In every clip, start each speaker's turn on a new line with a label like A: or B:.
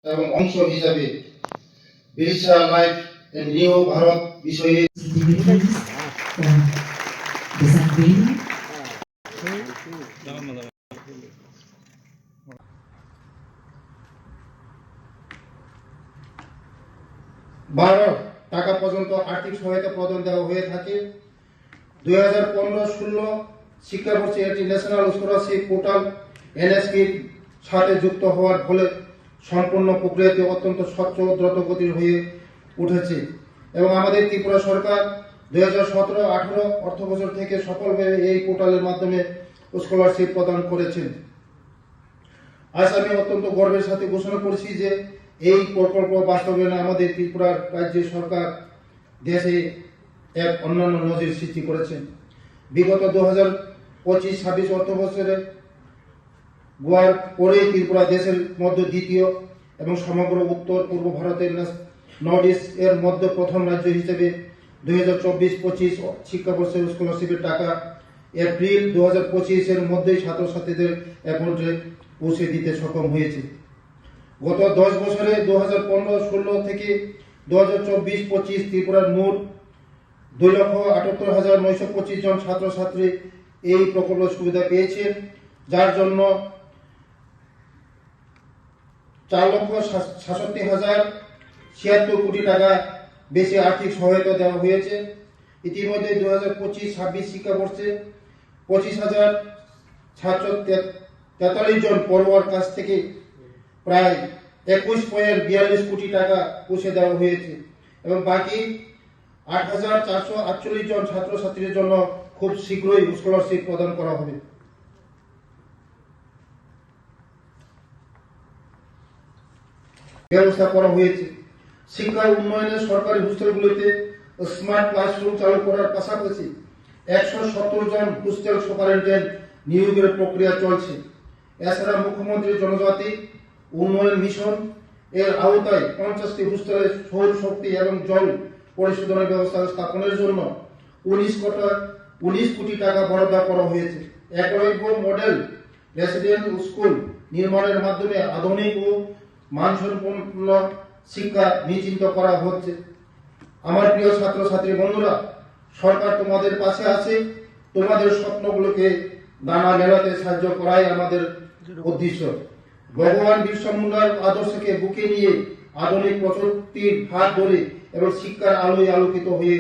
A: এবং অংশ হিসাবে Birsa life and new Bharat বিষয়ে টাকা পর্যন্ত আর্থিক সহায়তা প্রদান দেওয়া হয়ে থাকে। 2015-16 শিক্ষাবর্ষে এটি ন্যাশনাল স্কলারশিপ পোর্টাল এনএসপির সাথে যুক্ত হওয়ার ফলে সম্পূর্ণ প্রক্রিয়াটি অত্যন্ত স্বচ্ছ ও দ্রুতগতির হয়ে উঠেছে এবং আমাদের ত্রিপুরা সরকার 2017-18 অর্থবছর থেকে সফলভাবে এই পোর্টালের মাধ্যমে স্কলারশিপ প্রদান করেছেন। আজ আমি অত্যন্ত গর্বের সাথে ঘোষণা করছি যে এই প্রকল্প বাস্তবায়নে আমাদের ত্রিপুরা রাজ্যের সরকার দেশে এক অন্যান্য নজির সৃষ্টি করেছেন। বিগত 2025-26 অর্থবছরে গোয়ার পরে ত্রিপুরা দেশের মধ্যে দ্বিতীয় এবং সমগ্র উত্তর পূর্ব ভারতের নর্থ ইস্ট এর মধ্যে প্রথম রাজ্য হিসেবে 2024-25 শিক্ষাবর্ষের স্কলারশিপের টাকা এপ্রিল 2025 এর মধ্যেই ছাত্রছাত্রীদের অ্যাকাউন্টে পৌঁছে দিতে সক্ষম হয়েছে। গত 10 বছরে 2015-16 থেকে 2024-25 ত্রিপুরার মোট 2,78,925 জন ছাত্রছাত্রী এই প্রকল্পের সুবিধা পেয়েছেন, যার জন্য 4,67,076 কোটি টাকা বেশি আর্থিক সহায়তা দেওয়া হয়েছে। ইতিমধ্যে 2025-26 শিক্ষাবর্ষে 25,743 জন পড়ুয়ার কাছ থেকে প্রায় 21.42 কোটি টাকা পৌঁছে দেওয়া হয়েছে এবং বাকি 8,448 জন ছাত্রছাত্রীদের জন্য খুব শীঘ্রই স্কলারশিপ প্রদান করা হবে। ব্যবস্থা করা হয়েছে। শিক্ষা উন্নয়নে সরকারি হোস্টেলগুলিতে স্মার্ট ক্লাসরুম চালু করার পাশাপাশি 170 জন হোস্টেল সুপারিনটেন্ডেন্ট নিয়োগের প্রক্রিয়া চলছে। এছাড়া মুখ্যমন্ত্রী জনজাতি উন্নয়ন মিশন এর আওতায় 50টি হোস্টেলে সৌর শক্তি এবং জল পরিশোধনের ব্যবস্থা স্থাপনের জন্য 19 কোটি টাকা বরাদ্দ করা হয়েছে। একলব্য মডেল রেসিডেন্ট স্কুল নির্মাণের মাধ্যমে আধুনিক ও মানসম্পন্ন শিক্ষা নিশ্চিত করা হচ্ছে। আমার প্রিয় ছাত্রছাত্রী বন্ধুরা, সরকার তোমাদের পাশে আছে। তোমাদের স্বপ্নগুলোকে দানা মেলাতে সাহায্য করাই আমাদের উদ্দেশ্য। ভগবান বিরসা মুন্ডার আদর্শকে বুকে নিয়ে আধুনিক প্রযুক্তির হাত ধরে এবং শিক্ষার আলোয় আলোকিত হয়ে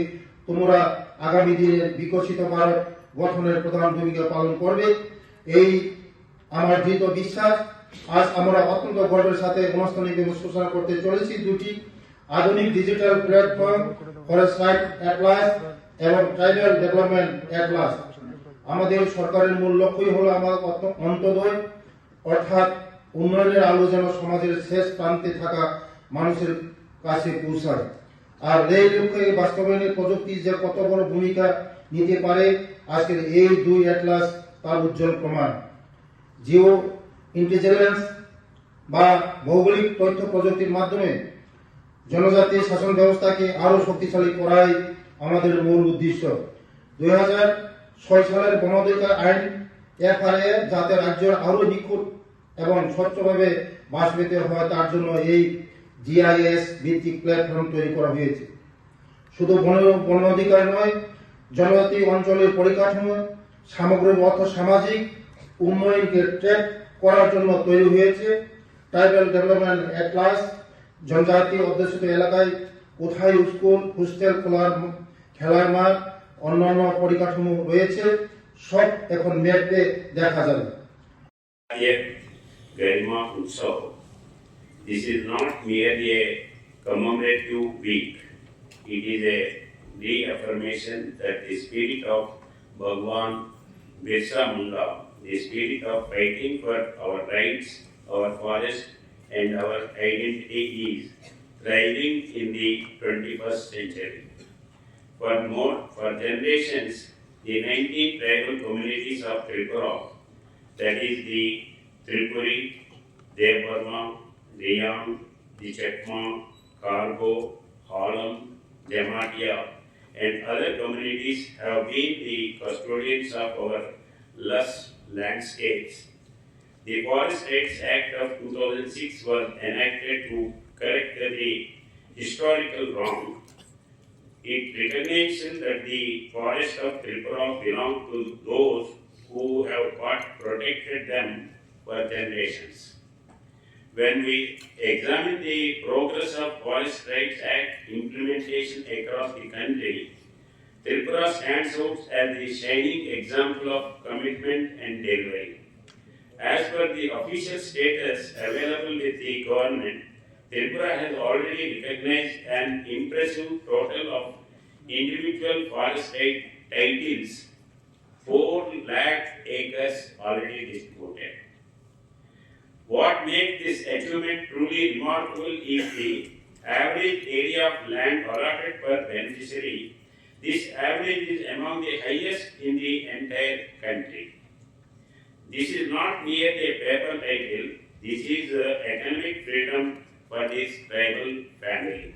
A: তোমরা আগামী দিনের বিকশিত ভারত গঠনের প্রধান ভূমিকা পালন করবে, এই আমার দৃঢ় বিশ্বাস। আজ আমরা অত্যন্ত গর্বের সাথে আনুষ্ঠানিক ঘোষণা করতে চলেছি দুটি আধুনিক digital platform, forest right Atlas এবং ট্রাইবাল ডেভেলপমেন্ট অ্যাটলাস। আমাদের সরকারের মূল লক্ষ্যই হলো আমার অন্তর্দয়, অর্থাৎ উন্নয়নের আলো যেন সমাজের শেষ প্রান্তে থাকা মানুষের কাছে পৌঁছায়। আর এই লক্ষ্যে বাস্তবায়নে প্রযুক্তি যে কত বড় ভূমিকা নিতে পারে, আজকের এই দুই অ্যাটলাস তার উজ্জ্বল প্রমাণ। জিও ইন্টেলিজেন্স বা ভৌগোলিক তথ্য প্রযুক্তির মাধ্যমে জনজাতি শাসন ব্যবস্থাকে আরো শক্তিশালী করাই আমাদের মূল উদ্দেশ্য। 2006 সালের গণ অধিকার আইন FRA যাতে রাজ্যের আরো নিখুঁত এবং স্বচ্ছভাবে বাস পেতে হয়, তার জন্য এই GIS ভিত্তিক প্ল্যাটফর্ম তৈরি করা হয়েছে। শুধু বন অধিকার নয়, জনজাতি অঞ্চলের পরিকাঠামো, সামগ্রিক অর্থ সামাজিক উন্নয়নকে ট্র্যাক করার জন্য তৈরি হয়েছে ট্রাইবাল ডেভেলপমেন্ট অ্যাটলাস। জনজাতি অধ্যুষিত এলাকায় কোথায় স্কুল, হোস্টেল, খেলার মাঠ, অন্যান্য পরিকাঠামো রয়েছে, সব এখন ম্যাপে দেখা যাবে।
B: This is not merely a commemorative week. It is a reaffirmation that the spirit of Bhagwan Birsa Munda, the spirit of fighting for our rights, our forest, and our identity is thriving in the 21st century. For generations, the 19 tribal communities of Tripura, that is the Tripuri, Devarma, Riyam, the Chekma, Kargo, Halam, Jamatia, and other communities have been the custodians of our lush landscapes. The Forest Rights Act of 2006 was enacted to correct the historical wrong. It recognizes that the forests of Tripura belong to those who have protected them for generations. When we examine the progress of Forest Rights Act implementation across the country, Tripura stands out as the shining example of commitment and delivery. As per the official status available with the government, Tripura has already recognized an impressive total of individual forest right titles, 4 lakh acres already distributed. What makes this achievement truly remarkable is the average area of land allotted per beneficiary. This average is among the highest in the entire country. This is not merely a paper title, this is economic freedom for this tribal family.